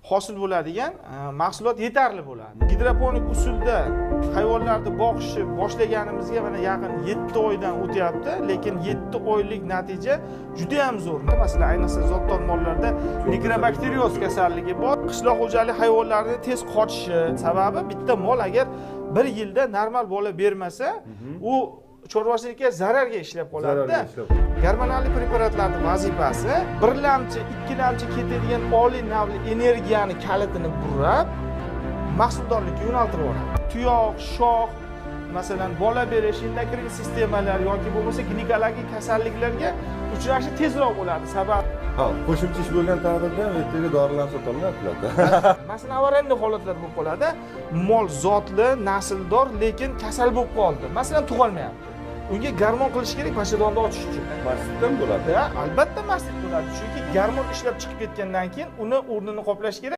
hosil bo'ladigan mahsulot yetarli bo'ladi. Gidroponik usulda hayvonlarni boqishni boshlaganimizga mana yaqin 7 oydan o'tyapti, lekin 7 oylik natija juda ham zo'r. Masalan, ayniqsa zotdor mollarda mikrobakterioz kasalligi bor. Qishloq xo'jalik hayvonlarining tez qochishi sababi bitta mol agar 1 yilda normal bola bermasa, u chorvachilikka zararga ishlab qoladi-da. Gormonal preparatlarning vazifasi birlamchi, ikkilamchi ketadigan oliy navli energiyani kalitini burab, mahsuldorlikka yo'naltirib yuboradi. Tuyoq, shox, masalan, bola berish, endokrin sistemalar yoki bo'lmasa ginekologik kasalliklarga uchrashi tezroq bo'ladi. Sababi qo'shimcha ish bo'lgan taqdirda ham ertaga dorilarni sota olmayaptilar. Masalan, avariya holatlar bo'lib qoladi. Mol zotli, nasldor, lekin kasal bo'lib qoldi. Masalan, tug'olmayapti. Unga garmon qilish kerak, mashidonni ochish uchun. Mastdan bo'ladi. Albatta mastlik bo'ladi. Chunki garmon ishlab chiqib ketgandan keyin uni o'rnini qoplash kerak.